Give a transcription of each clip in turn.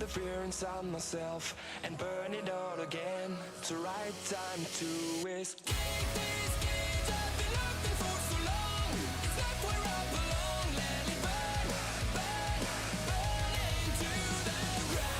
the fear inside myself and burn it all again. It's the right time to escape these games I've been looking for so long. It's not where I belong. Let it burn, burn, burn into the ground.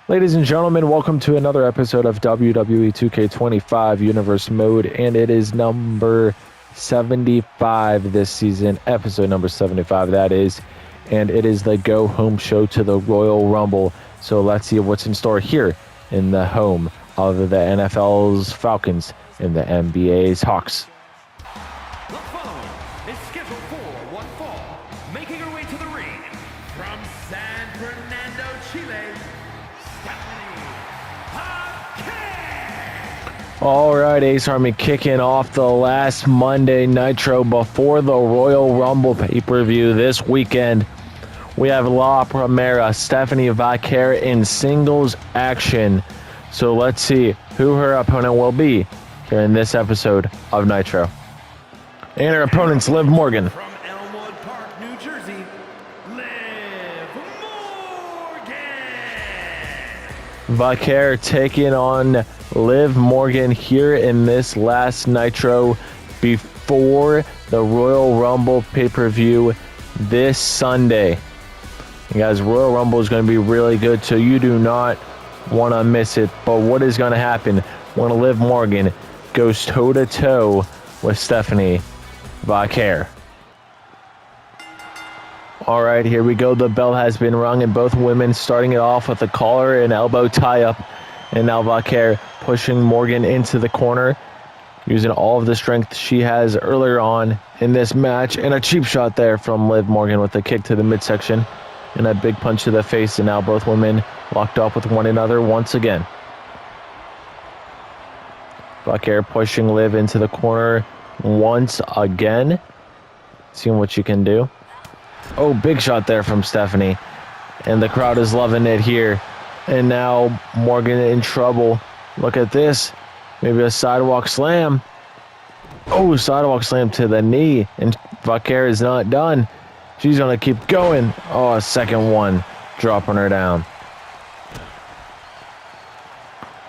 Ladies and gentlemen, welcome to another episode of WWE 2K25 Universe Mode, and it is number 75 this season, episode number 75 that is, and it is the go home show to the Royal Rumble. So let's see what's in store here in the home of the NFL's Falcons and the NBA's Hawks. The following is scheduled for one fall, making her way to the ring from San Fernando, Chile, All right, Ace Army kicking off the last Monday Nitro before the Royal Rumble pay-per-view this weekend. We have La Primera, Stephanie Vaquer in singles action. So let's see who her opponent will be here in this episode of Nitro. And her opponent's Liv Morgan. from Elmwood Park, New Jersey, Liv Morgan. Vaquer taking on Liv Morgan here in this last Nitro before the Royal Rumble pay-per-view this Sunday. And guys, Royal Rumble is going to be really good, so you do not want to miss it. But what is going to happen when Liv Morgan goes toe-to-toe with Stephanie Vaquer? All right, here we go. The bell has been rung, and both women starting it off with a collar and elbow tie-up. And now Vaquer pushing Morgan into the corner, using all of the strength she has earlier on in this match. And a cheap shot there from Liv Morgan with a kick to the midsection and a big punch to the face. And now both women locked up with one another once again. Vaquer pushing Liv into the corner once again, seeing what she can do. Oh, big shot there from Stephanie. And the crowd is loving it here. And now Morgan in trouble. Look at this. Maybe a sidewalk slam. Oh, sidewalk slam to the knee. And Vaquer is not done. She's going to keep going. Oh, a second one. Dropping her down.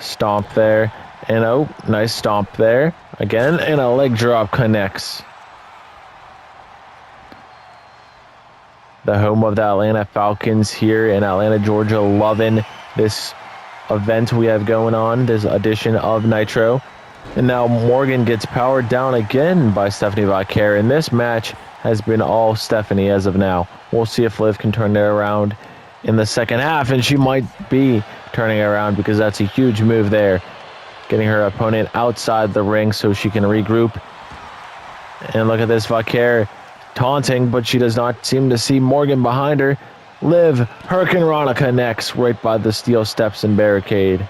Stomp there. And oh, nice stomp there. Again. And a leg drop connects. The home of the Atlanta Falcons here in Atlanta, Georgia, loving this event we have going on, this edition of Nitro. And now Morgan gets powered down again by Stephanie Vaquer, and this match has been all Stephanie as of now. We'll see if Liv can turn it around in the second half, and she might be turning it around because that's a huge move there, getting her opponent outside the ring so she can regroup. And look at this, Vaquer taunting, but she does not seem to see Morgan behind her. Liv, Hurricane Rana connects right by the steel steps and barricade.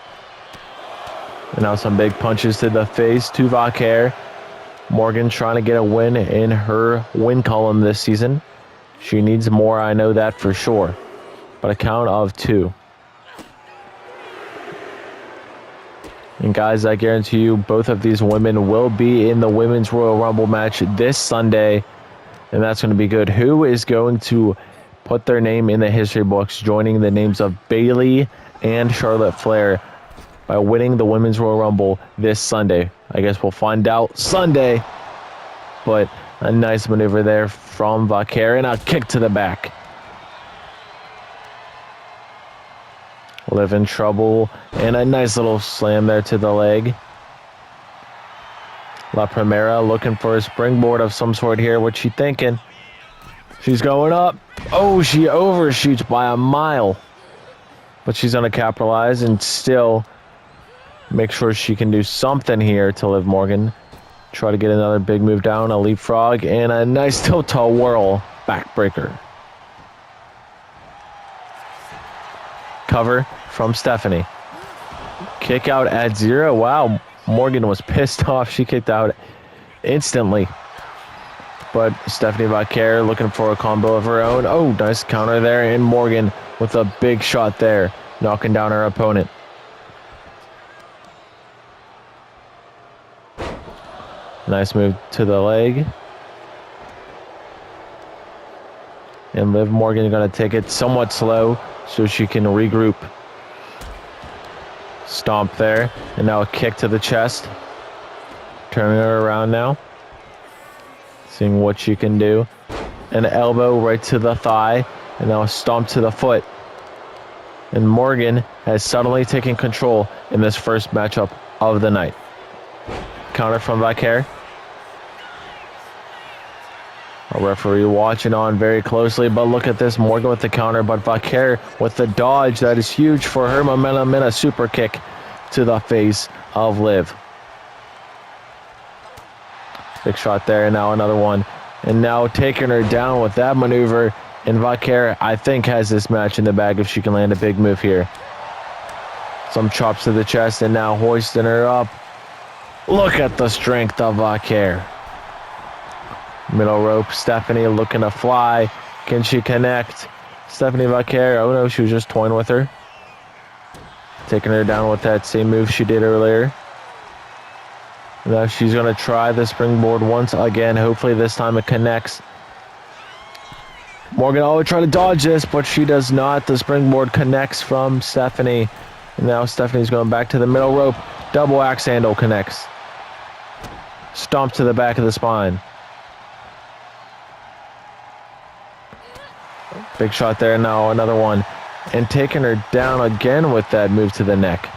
And now some big punches to the face to Vaquer. Morgan trying to get a win in her win column this season. She needs more, I know that for sure. But a count of 2. And guys, I guarantee you both of these women will be in the Women's Royal Rumble match this Sunday. And that's going to be good. Who is going to put their name in the history books, joining the names of Bayley and Charlotte Flair by winning the Women's Royal Rumble this Sunday? I guess we'll find out Sunday. But a nice maneuver there from Vaquer and a kick to the back. Liv in trouble and a nice little slam there to the leg. La Primera looking for a springboard of some sort here. What's she thinking? She's going up. Oh, she overshoots by a mile. But she's going to capitalize and still make sure she can do something here to Liv Morgan. Try to get another big move down, a leapfrog, and a nice tilt-toe whirl backbreaker. Cover from Stephanie. Kick out at 0. Wow. Morgan was pissed off. She kicked out instantly. But Stephanie Vaquer looking for a combo of her own. Oh, nice counter there. And Morgan with a big shot there, knocking down her opponent. Nice move to the leg. And Liv Morgan going to take it somewhat slow so she can regroup. Stomp there. And now a kick to the chest. Turning her around now. Seeing what she can do. An elbow right to the thigh. And now a stomp to the foot. And Morgan has suddenly taken control in this first matchup of the night. Counter from Vaquer. A referee watching on very closely, but look at this. Morgan with the counter, but Vaquer with the dodge. That is huge for her momentum and a super kick to the face of Liv. Big shot there, and now another one. And now taking her down with that maneuver. And Vaquer, I think, has this match in the bag if she can land a big move here. Some chops to the chest, and now hoisting her up. Look at the strength of Vaquer. Middle rope, Stephanie looking to fly. Can she connect? Stephanie Vaquer, oh no, she was just toying with her. Taking her down with that same move she did earlier. Now she's going to try the springboard once again. Hopefully this time it connects. Morgan always try to dodge this, but she does not. The springboard connects from Stephanie. And now Stephanie's going back to the middle rope. Double axe handle connects. Stomp to the back of the spine. Big shot there. Now another one. And taking her down again with that move to the neck.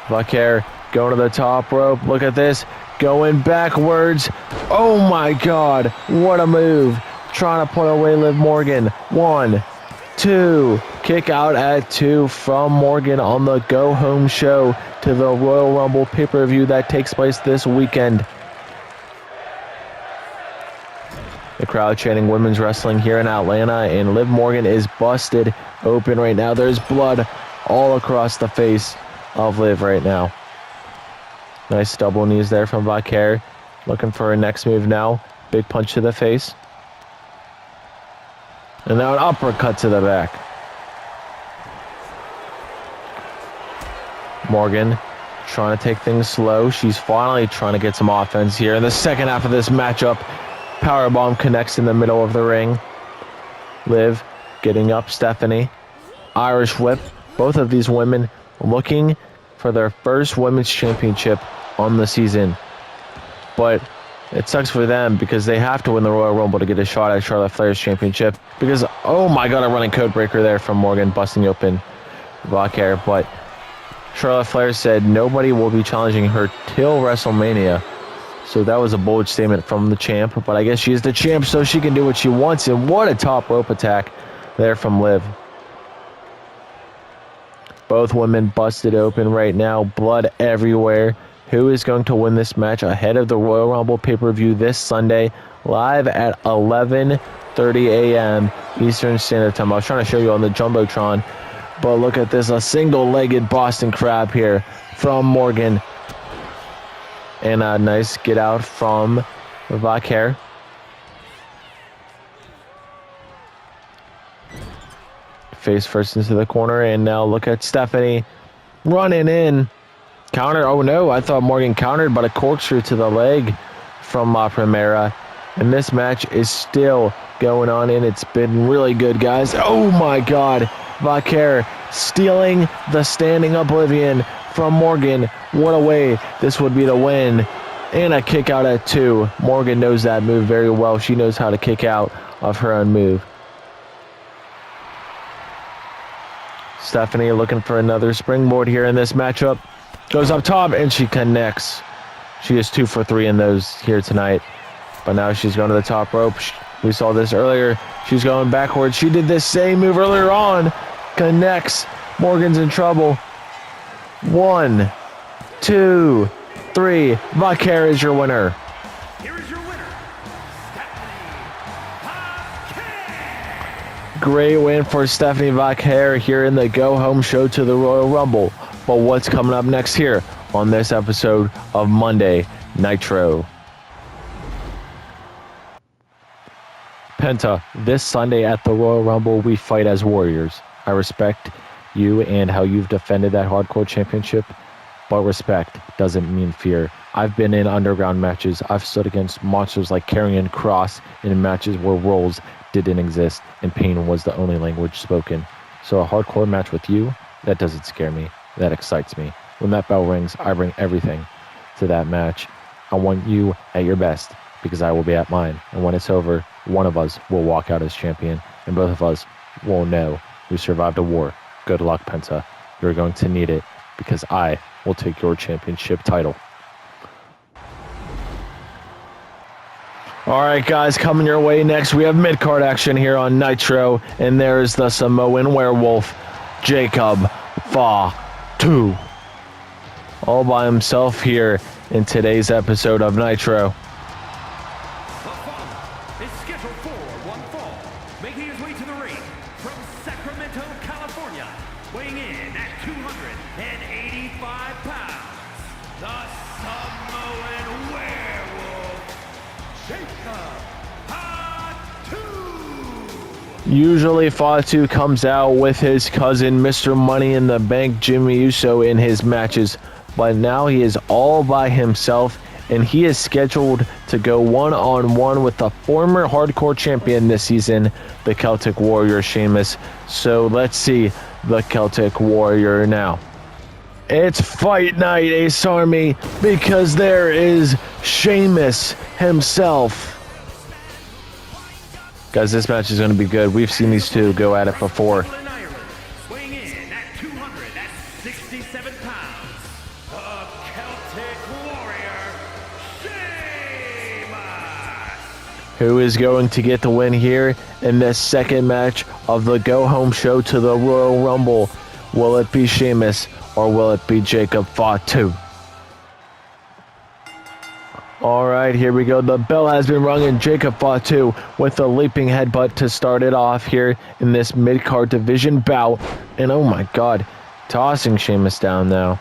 Vaquer going to the top rope. Look at this. Going backwards. Oh my God. What a move. Trying to put away Liv Morgan. 1, 2. Kick out at 2 from Morgan on the Go Home show to the Royal Rumble pay-per-view that takes place this weekend. The crowd chanting women's wrestling here in Atlanta, and Liv Morgan is busted open right now. There's blood all across the face of Liv right now. Nice double knees there from Vaquer. Looking for her next move now. Big punch to the face. And now an uppercut to the back. Morgan trying to take things slow. She's finally trying to get some offense here in the second half of this matchup. Powerbomb connects in the middle of the ring. Liv getting up Stephanie. Irish whip. Both of these women looking for their first women's championship on the season. But it sucks for them because they have to win the Royal Rumble to get a shot at Charlotte Flair's championship. Because, oh my God, a running code breaker there from Morgan, busting open Vaquer. But Charlotte Flair said nobody will be challenging her till WrestleMania. So that was a bold statement from the champ. But I guess she's the champ, so she can do what she wants. And what a top rope attack there from Liv. Both women busted open right now. Blood everywhere. Who is going to win this match ahead of the Royal Rumble pay-per-view this Sunday, live at 11:30 a.m. Eastern Standard Time. I was trying to show you on the Jumbotron, but look at this. A single-legged Boston Crab here from Morgan. And a nice get out from Vaquer. Face first into the corner, and now look at Stephanie running in. Counter. Oh no, I thought Morgan countered, but a corkscrew to the leg from La Primera. And this match is still going on, and it's been really good, guys. Oh my God. Vaquer stealing the standing oblivion from Morgan. What a way this would be to win. And a kick out at 2. Morgan knows that move very well. She knows how to kick out of her own move. Stephanie looking for another springboard here in this matchup. Goes up top, and she connects. She is 2 for 3 in those here tonight. But now she's going to the top rope. We saw this earlier. She's going backwards. She did this same move earlier on. Connects. Morgan's in trouble. 1, 2, 3. Vaquer is your winner. Here is your winner, Stephanie Vaquer. Great win for Stephanie Vaquer here in the Go Home show to the Royal Rumble. But what's coming up next here on this episode of Monday Nitro? Penta, this Sunday at the Royal Rumble, we fight as warriors. I respect you and how you've defended that hardcore championship, but respect doesn't mean fear. I've been in underground matches. I've stood against monsters like Karrion Kross in matches where roles didn't exist and pain was the only language spoken. So a hardcore match with you, that doesn't scare me. That excites me. When that bell rings, I bring everything to that match. I want you at your best because I will be at mine. And when it's over, one of us will walk out as champion and both of us will know we survived a war. Good luck, Penta. You're going to need it because I will take your championship title. All right, guys, coming your way next, we have mid-card action here on Nitro, and there's the Samoan werewolf, Jacob Fatu, all by himself here in today's episode of Nitro. The father is scheduled for one fall, making his way to the ring from Sacramento, California, weighing in at 285 pounds, the Samoan werewolf, Jacob Fatu. Usually Fatu comes out with his cousin, Mr. Money in the Bank, Jimmy Uso, in his matches, but now he is all by himself, and he is scheduled to go one-on-one with the former hardcore champion this season, the Celtic Warrior Sheamus. So let's see the Celtic Warrior now. It's fight night, Ace Army, because there is Sheamus himself. Guys, this match is going to be good. We've seen these two go at it before. Dublin, Ireland, weighing in at 267 pounds, the Celtic Warrior, Sheamus. Who is going to get the win here in this second match of the go-home show to the Royal Rumble? Will it be Sheamus or will it be Jacob Fatu? All right, here we go. The bell has been rung, and Jacob Fatu with a leaping headbutt to start it off here in this mid-card division bout. And oh my God, tossing Sheamus down now.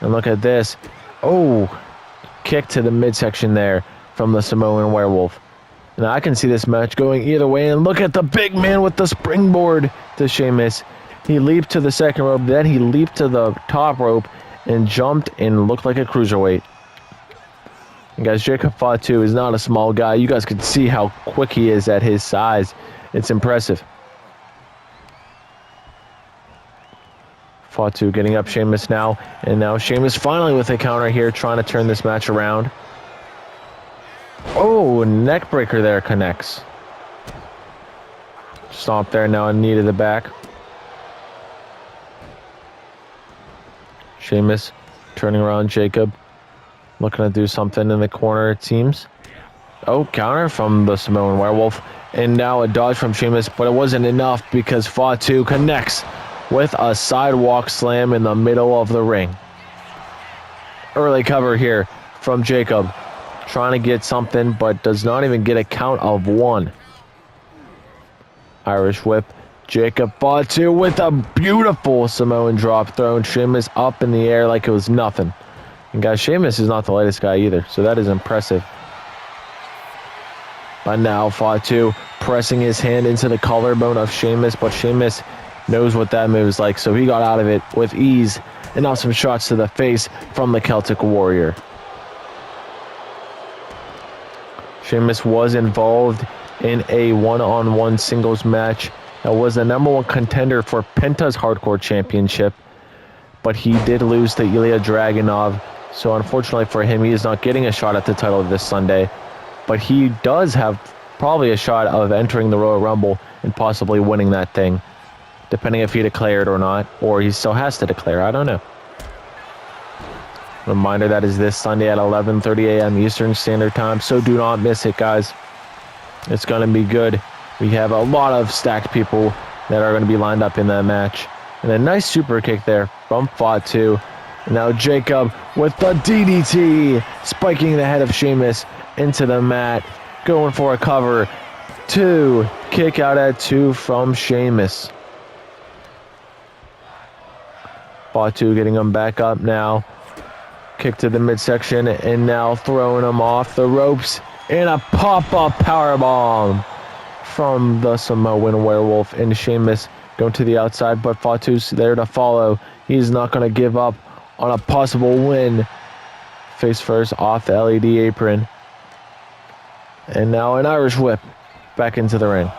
And look at this. Oh, kick to the midsection there from the Samoan werewolf. Now I can see this match going either way. And look at the big man with the springboard to Sheamus. He leaped to the second rope, then he leaped to the top rope and jumped and looked like a cruiserweight. And guys, Jacob Fatu is not a small guy. You guys can see how quick he is at his size. It's impressive. Fatu getting up Sheamus now. And now Sheamus finally with a counter here, trying to turn this match around. Oh, neck breaker there connects. Stomp there now, knee to the back. Sheamus turning around Jacob. Looking to do something in the corner, it seems. Oh, counter from the Samoan werewolf. And now a dodge from Sheamus, but it wasn't enough because Fatu connects with a sidewalk slam in the middle of the ring. Early cover here from Jacob. Trying to get something, but does not even get a count of one. Irish whip. Jacob Fatu with a beautiful Samoan drop, throwing Sheamus up in the air like it was nothing. And guys, Sheamus is not the lightest guy either, so that is impressive. But now Fatu pressing his hand into the collarbone of Sheamus, but Sheamus knows what that move is like, so he got out of it with ease. And now some shots to the face from the Celtic Warrior. Sheamus was involved in a one-on-one singles match that was the #1 contender for Penta's Hardcore Championship, but he did lose to Ilya Dragunov. So unfortunately for him, he is not getting a shot at the title this Sunday, but he does have probably a shot of entering the Royal Rumble and possibly winning that thing, depending if he declared or not, or he still has to declare. I don't know. Reminder, that is this Sunday at 11:30 a.m. Eastern Standard Time, so do not miss it, guys. It's going to be good. We have a lot of stacked people that are going to be lined up in that match. And a nice super kick there from Fatu. Now Jacob with the DDT, spiking the head of Sheamus into the mat, going for a cover. 2, kick out at 2 from Sheamus. Fatu getting him back up now. Kick to the midsection, and now throwing him off the ropes. And a pop-up powerbomb from the Samoan werewolf. And Sheamus going to the outside, but Fatu's there to follow. He's not going to give up on a possible win. Face first off the LED apron. And now an Irish whip back into the ring.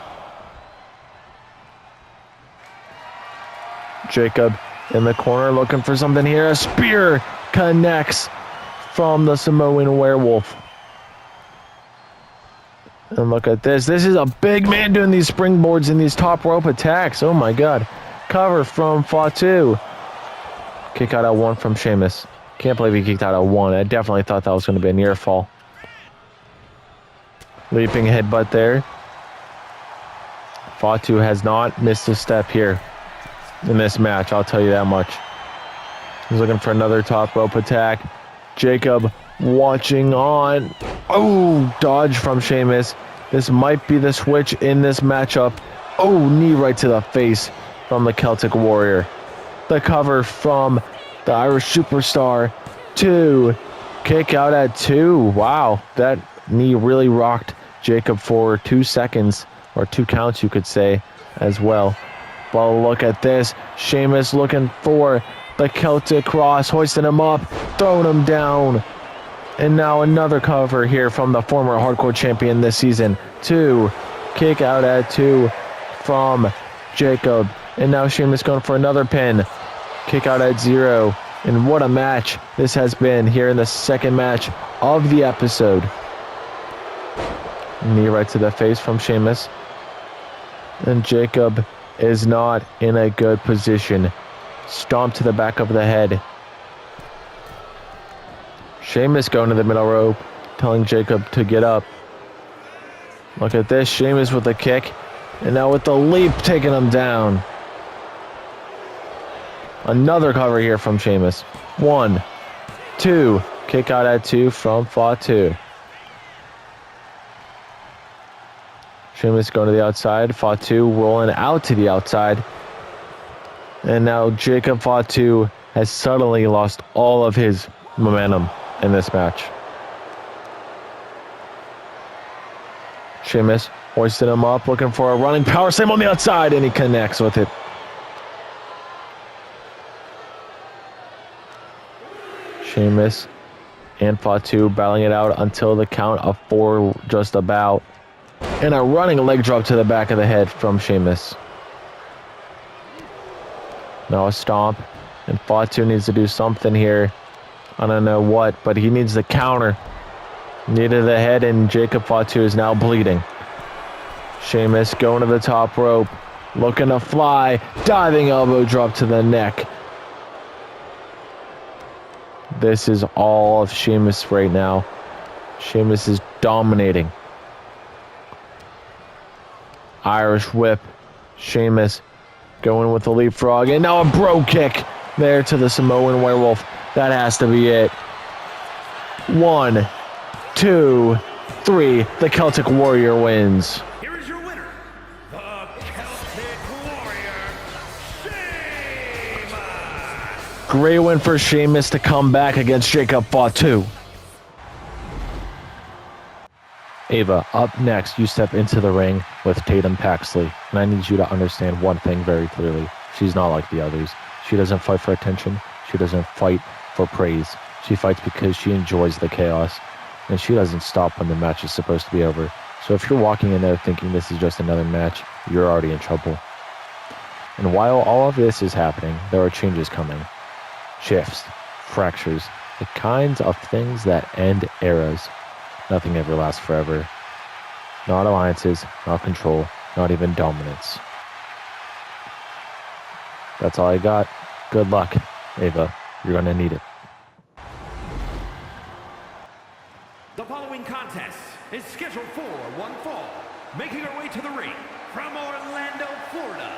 Jacob in the corner looking for something here. A spear connects from the Samoan werewolf. And look at this. This is a big man doing these springboards and these top rope attacks. Oh my god. Cover from Fatu. Kick out at 1 from Sheamus. Can't believe he kicked out at 1. I definitely thought that was going to be a near fall. Leaping headbutt there. Fatu has not missed a step here in this match, I'll tell you that much. He's looking for another top rope attack. Jacob watching on. Oh, dodge from Sheamus. This might be the switch in this matchup. Oh, knee right to the face from the Celtic Warrior. The cover from the Irish Superstar. 2. Kick out at 2. Wow, that knee really rocked Jacob for 2 seconds, or 2 counts you could say as well. But look at this. Sheamus looking for the Celtic cross, hoisting him up, throwing him down. And now another cover here from the former hardcore champion this season. 2. Kick out at 2 from Jacob. And now Sheamus going for another pin. Kick out at 0. And what a match this has been here in the second match of the episode. Knee right to the face from Sheamus. And Jacob is not in a good position. Stomp to the back of the head. Sheamus going to the middle rope, telling Jacob to get up. Look at this. Sheamus with a kick. And now with the leap, taking him down. Another cover here from Sheamus. 1, 2. Kick out at 2 from Fatu. Sheamus going to the outside. Fatu rolling out to the outside. And now Jacob Fatu has suddenly lost all of his momentum in this match. Sheamus hoisted him up, looking for a running power slam on the outside, and he connects with it. Sheamus and Fatu battling it out until the count of 4 just about. And a running leg drop to the back of the head from Sheamus. Now a stomp. And Fatu needs to do something here. I don't know what, but he needs the counter. Knee to the head, and Jacob Fatu is now bleeding. Sheamus going to the top rope. Looking to fly. Diving elbow drop to the neck. This is all of Sheamus right now. Sheamus is dominating. Irish whip. Sheamus going with the leapfrog. And now a bro kick there to the Samoan werewolf. That has to be it. 1, 2, 3. The Celtic Warrior wins. Here is your winner, the Celtic Warrior, Sheamus. Great win for Sheamus to come back against Jacob Fatu. Ava, up next, you step into the ring with Tatum Paxley. And I need you to understand one thing very clearly. She's not like the others. She doesn't fight for attention. She doesn't fight for praise. She fights because she enjoys the chaos. And she doesn't stop when the match is supposed to be over. So if you're walking in there thinking this is just another match, you're already in trouble. And while all of this is happening, there are changes coming. Shifts, fractures, the kinds of things that end eras. Nothing ever lasts forever. Not alliances, not control, not even dominance. That's all I got. Good luck, Ava. You're going to need it. The following contest is scheduled for one fall, making her way to the ring from Orlando, Florida.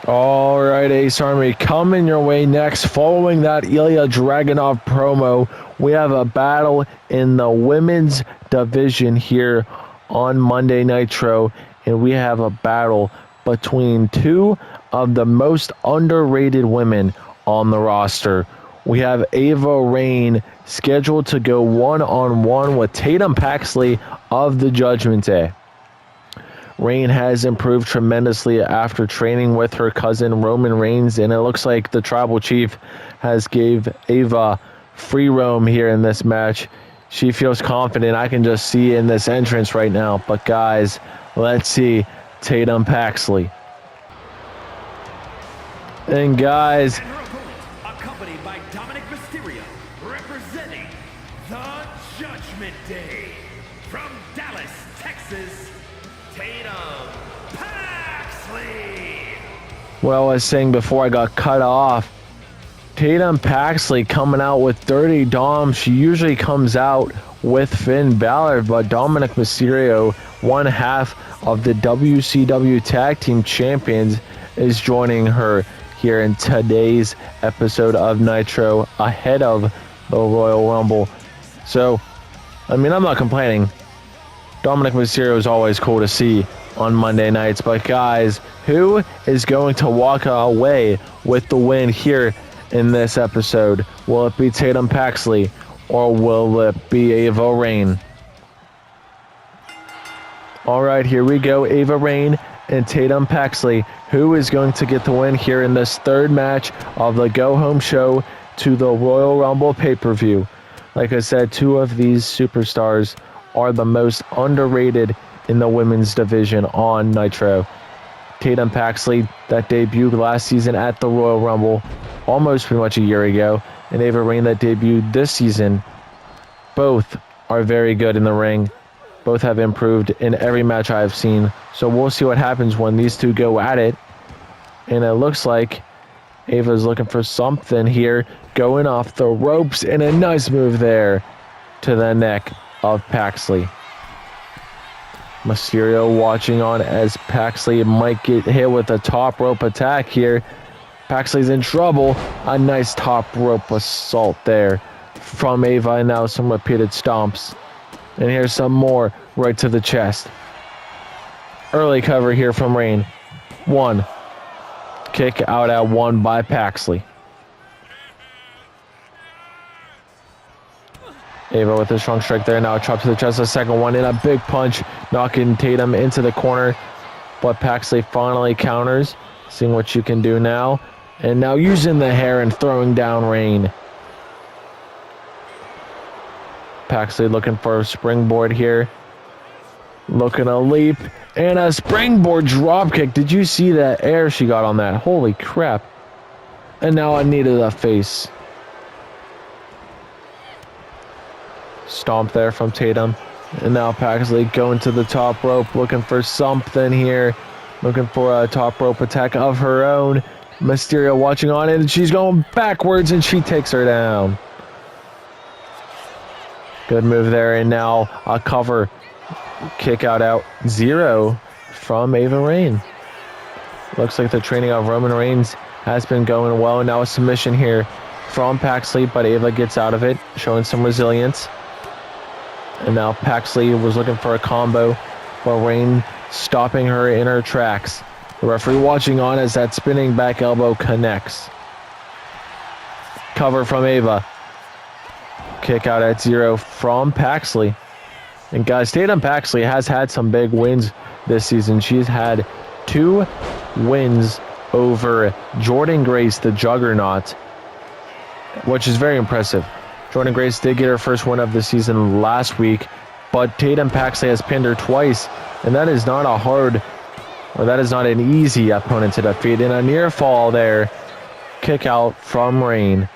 All right, Ace Army, coming your way next. Following that Ilya Dragunov promo, we have a battle in the women's division here on Monday Nitro, and we have a battle between 2 of the most underrated women on the roster. We have Ava Raine scheduled to go one-on-one with Tatum Paxley of the Judgment Day. Raine has improved tremendously after training with her cousin Roman Reigns, and it looks like the tribal chief has gave Ava free roam here in this match. She feels confident. I can just see in this entrance right now. But guys, let's see Tatum Paxley. And guys, And her opponent, accompanied by Dominic Mysterio, representing the Judgment Day. From Dallas, Texas, Tatum Paxley. well, I was saying before I got cut off, Tatum Paxley coming out with Dirty Dom. She usually comes out with Finn Balor, but Dominic Mysterio, one half of the WCW Tag Team Champions, is joining her here in today's episode of Nitro ahead of the Royal Rumble. So, I mean, I'm not complaining. Dominic Mysterio is always cool to see on Monday nights, but guys, who is going to walk away with the win here in this episode? Will it be Tatum Paxley or will it be Ava Raine? All right, here we go. Ava Raine and Tatum Paxley. Who is going to get the win here in this third match of the go-home show to the Royal Rumble pay-per-view? Like I said, two of these superstars are the most underrated in the women's division on Nitro. Tatum Paxley, that debuted last season at the Royal Rumble, almost pretty much a year ago, and Ava Raine that debuted this season. Both are very good in the ring. Both have improved in every match I've seen. So we'll see what happens when these two go at it. And it looks like Ava's looking for something here, going off the ropes, and a nice move there to the neck of Paxley. Mysterio watching on as Paxley might get hit with a top rope attack here. Paxley's in trouble. A nice top rope assault there from Ava, and now some repeated stomps. And here's some more right to the chest. Early cover here from Raine. One. Kick out at one by Paxley. Ava with a strong strike there. Now a chop to the chest. A second one in, a big punch, knocking Tatum into the corner. But Paxley finally counters, seeing what you can do now. And now using the hair and throwing down Raine. Paxley looking for a springboard here. Looking to leap. And a springboard dropkick. Did you see that air she got on that? Holy crap. And now a knee to the face. Stomp there from Tatum. And now Paxley going to the top rope. Looking for something here. Looking for a top rope attack of her own. Mysterio watching on it. And she's going backwards and she takes her down. Good move there, and now a cover. Kick out 0 from Ava Raine. Looks like the training of Roman Reigns has been going well. Now a submission here from Paxley, but Ava gets out of it, showing some resilience. And now Paxley was looking for a combo, but Raine stopping her in her tracks. The referee watching on as that spinning back elbow connects. Cover from Ava. Kick out at 0 from Paxley. And guys, Tatum Paxley has had some big wins this season. She's had 2 wins over Jordynne Grace, the Juggernaut, which is very impressive. Jordynne Grace did get her first win of the season last week, but Tatum Paxley has pinned her twice, and that is not a hard, or that is not an easy opponent to defeat. And a near fall there. Kick out from Raine.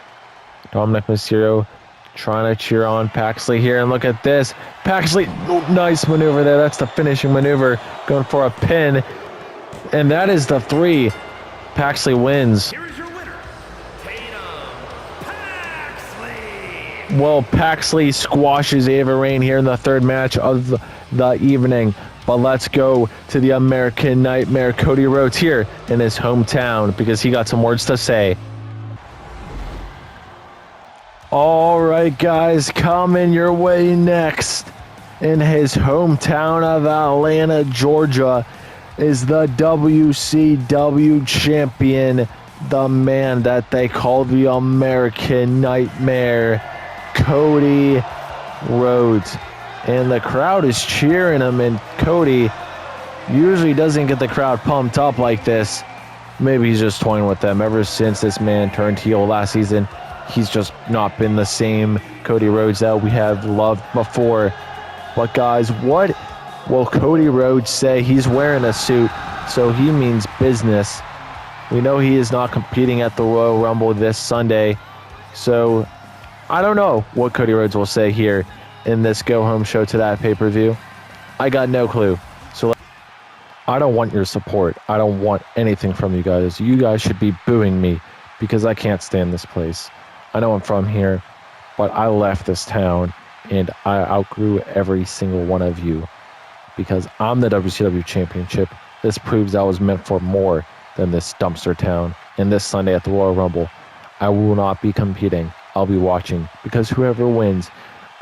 Dominic Mysterio trying to cheer on Paxley here, and look at this. Paxley, nice maneuver there. That's the finishing maneuver, going for a pin. And that is the 3. Paxley wins. Here is your winner, Tatum Paxley. Well, Paxley squashes Ava Raine here in the third match of the evening. But let's go to the American Nightmare, Cody Rhodes, here in his hometown, because he got some words to say. All right, guys, coming your way next in his hometown of Atlanta, Georgia, is the WCW champion, the man that they call the American Nightmare, Cody Rhodes. And the crowd is cheering him, and Cody usually doesn't get the crowd pumped up like this. Maybe he's just toying with them. Ever since this man turned heel last season, he's just not been the same Cody Rhodes that we have loved before. But guys, what will Cody Rhodes say? He's wearing a suit, so he means business. We know he is not competing at the Royal Rumble this Sunday, so I don't know what Cody Rhodes will say here in this go-home show to that pay-per-view. I got no clue. So I don't want your support. I don't want anything from you guys. You guys should be booing me because I can't stand this place. I know I'm from here, but I left this town and I outgrew every single one of you because I'm the WCW Championship. This proves I was meant for more than this dumpster town. And this Sunday at the Royal Rumble, I will not be competing. I'll be watching because whoever wins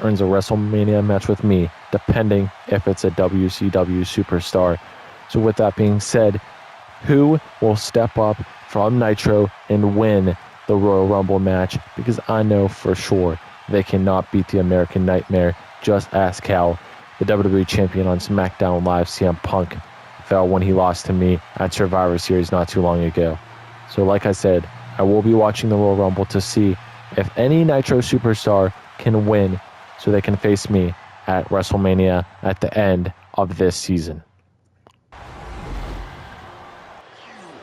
earns a WrestleMania match with me, depending if it's a WCW superstar. So with that being said, who will step up from Nitro and win the Royal Rumble match? Because I know for sure they cannot beat the American Nightmare. Just ask how the WWE Champion on SmackDown Live, CM Punk, fell when he lost to me at Survivor Series not too long ago. So like I said, I will be watching the Royal Rumble to see if any Nitro superstar can win so they can face me at WrestleMania at the end of this season.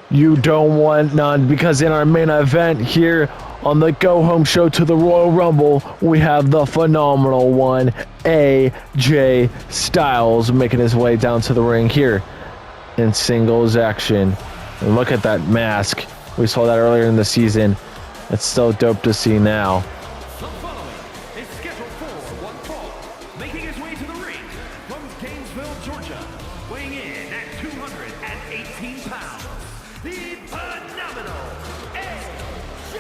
You don't want none, because in our main event here on the go-home show to the Royal Rumble, we have the phenomenal one, AJ Styles, making his way down to the ring here in singles action. And look at that mask. We saw that earlier in the season. It's so dope to see now. The following is scheduled for one fall, making his way to the ring from Gainesville, Georgia, weighing in at 218 pounds, the phenomenal AJ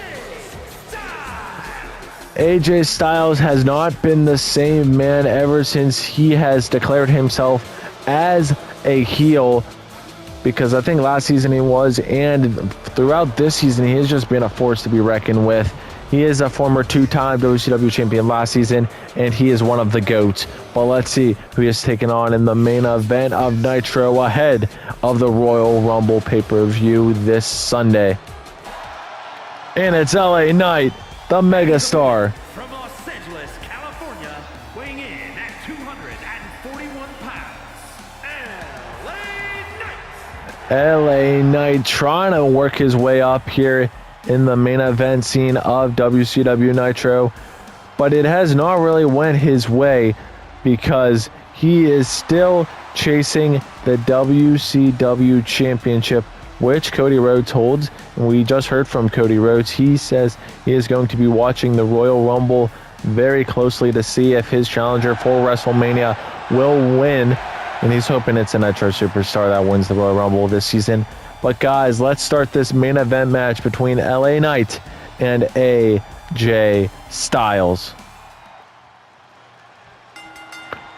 Styles. AJ Styles has not been the same man ever since he has declared himself as a heel, because I think last season he was, and throughout this season he has just been a force to be reckoned with. He is a former two-time WCW champion last season, and he is one of the GOATs. But let's see who he has taken on in the main event of Nitro ahead of the Royal Rumble pay-per-view this Sunday. And it's LA Knight, the megastar. From Los Angeles, California, weighing in at 241 pounds, LA Knight. LA Knight trying to work his way up here in the main event scene of WCW Nitro, but it has not really went his way because he is still chasing the WCW Championship, which Cody Rhodes holds. And we just heard from Cody Rhodes. He says he is going to be watching the Royal Rumble very closely to see if his challenger for WrestleMania will win. And he's hoping it's a Nitro superstar that wins the Royal Rumble this season. But guys, let's start this main event match between LA Knight and AJ Styles.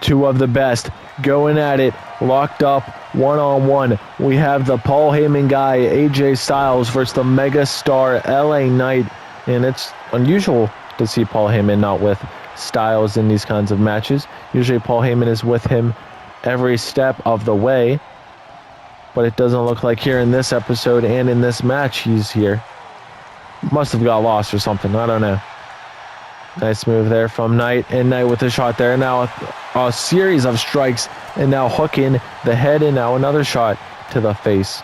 Two of the best going at it, locked up one-on-one. We have the Paul Heyman guy, AJ Styles, versus the megastar LA Knight. And it's unusual to see Paul Heyman not with Styles in these kinds of matches. Usually Paul Heyman is with him every step of the way, but it doesn't look like here in this episode and in this match he's here. Must have got lost or something, I don't know. Nice move there from Knight, and Knight with a shot there. Now a series of strikes, and now hooking the head, and now another shot to the face.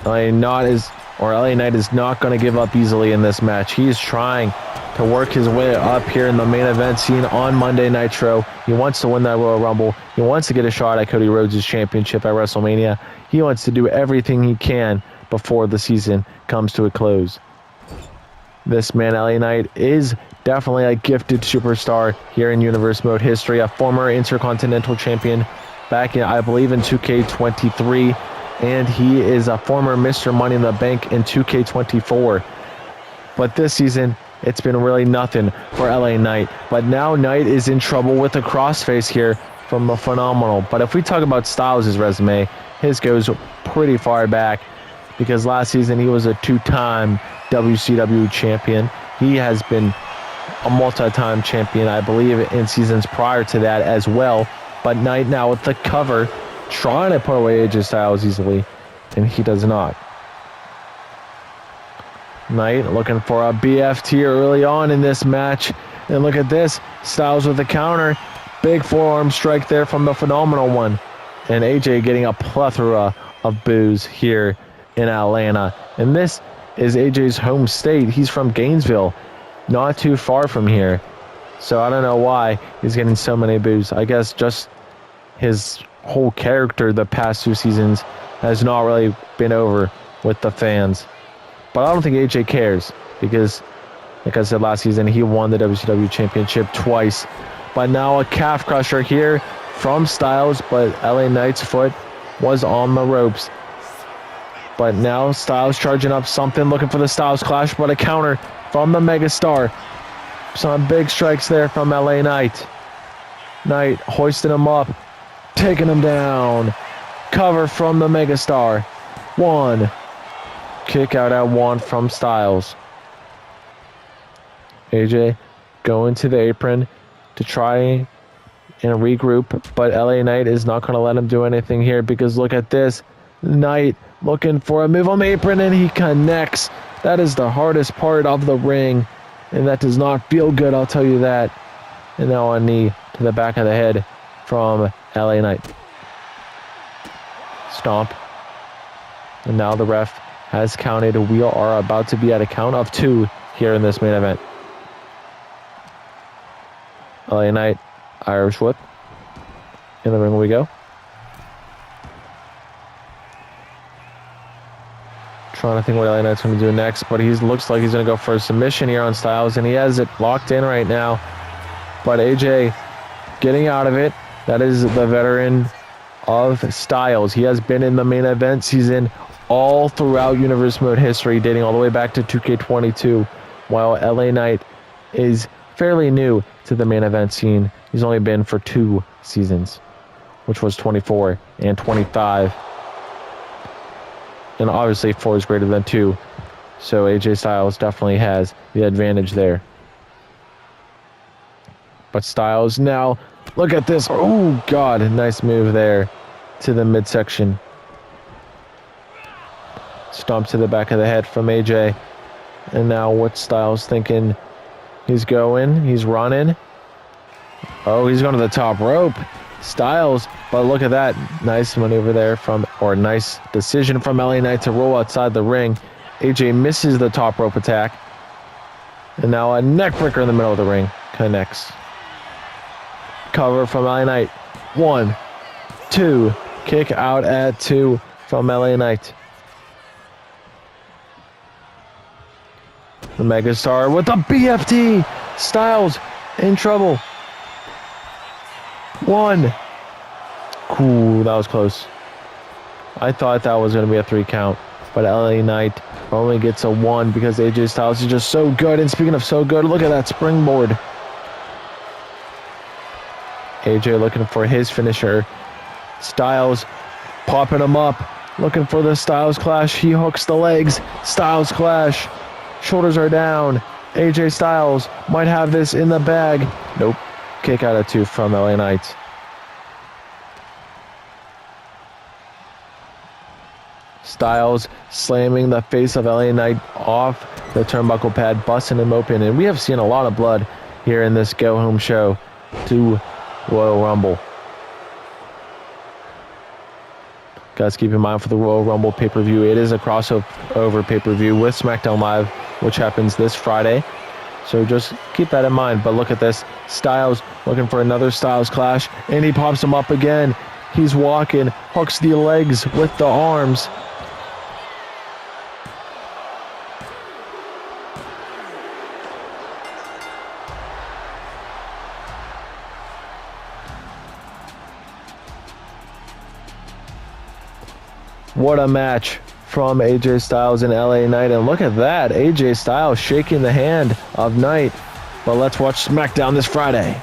LA Knight is not going to give up easily in this match. He's trying to work his way up here in the main event scene on Monday Nitro. He wants to win that Royal Rumble. He wants to get a shot at Cody Rhodes' championship at WrestleMania. He wants to do everything he can before the season comes to a close. This man, LA Knight, is definitely a gifted superstar here in Universe Mode history. A former Intercontinental Champion back in, I believe, in 2K23. And he is a former Mr. Money in the Bank in 2K24. But this season, it's been really nothing for LA Knight. But now Knight is in trouble with a crossface here from the Phenomenal. But if we talk about Styles' resume, his goes pretty far back, because last season he was a two-time WCW champion. He has been a multi-time champion, I believe, in seasons prior to that as well. But Knight now with the cover trying to put away AJ Styles easily, and he does not. Knight looking for a BFT early on in this match. And look at this. Styles with the counter. Big forearm strike there from the Phenomenal One. And AJ getting a plethora of boos here in Atlanta. And this is AJ's home state. He's from Gainesville, not too far from here. So I don't know why he's getting so many boos. I guess just his whole character the past 2 seasons has not really been over with the fans. But I don't think AJ cares because, like I said last season, he won the WCW Championship twice. But now a calf crusher here from Styles, but LA Knight's foot was on the ropes. But now Styles charging up something, looking for the Styles Clash, but a counter from the Megastar. Some big strikes there from LA Knight. Knight hoisting him up, taking him down. Cover from the Megastar. 1. Kick out at 1 from Styles. AJ going to the apron to try and regroup, but LA Knight is not going to let him do anything here because look at this. Knight looking for a move on the apron and he connects. That is the hardest part of the ring, and that does not feel good, I'll tell you that. And now a knee to the back of the head from LA Knight. Stomp. And now the ref has counted. We are about to be at a count of 2 here in this main event. LA Knight, Irish whip. In the ring we go. Trying to think what LA Knight's going to do next, but he looks like he's going to go for a submission here on Styles, and he has it locked in right now. But AJ getting out of it. That is the veteran of Styles. He has been in the main event season all throughout Universe Mode history, dating all the way back to 2K22, while LA Knight is fairly new to the main event scene. He's only been for 2 seasons, which was 24 and 25. And obviously 4 is greater than 2, so AJ Styles definitely has the advantage there. But Styles now, look at this. Oh, God, nice move there to the midsection. Stomp to the back of the head from AJ. And now what Styles thinking? He's going, he's running. Oh, he's going to the top rope. Styles, but look at that. Nice maneuver there or nice decision from LA Knight to roll outside the ring. AJ misses the top rope attack. And now a neck breaker in the middle of the ring. Connects. Cover from LA Knight. 1, 2. Kick out at 2 from LA Knight. The Megastar with the BFT. Styles in trouble. 1. Cool, that was close. I thought that was going to be a 3 count, but LA Knight only gets a 1 because AJ Styles is just so good. And speaking of so good, look at that springboard. AJ looking for his finisher. Styles popping him up, looking for the Styles Clash. He hooks the legs. Styles Clash. Shoulders are down. AJ Styles might have this in the bag. Nope. Kick out at 2 from LA Knight. Styles slamming the face of LA Knight off the turnbuckle pad, busting him open. And we have seen a lot of blood here in this Go Home show to Royal Rumble. Guys, keep in mind for the Royal Rumble pay-per-view, it is a crossover pay-per-view with SmackDown Live, which happens this Friday. So just keep that in mind. But look at this. Styles looking for another Styles Clash, and he pops him up again. He's walking, hooks the legs with the arms. What a match from AJ Styles and LA Knight. And look at that. AJ Styles shaking the hand of Knight. But let's watch SmackDown this Friday.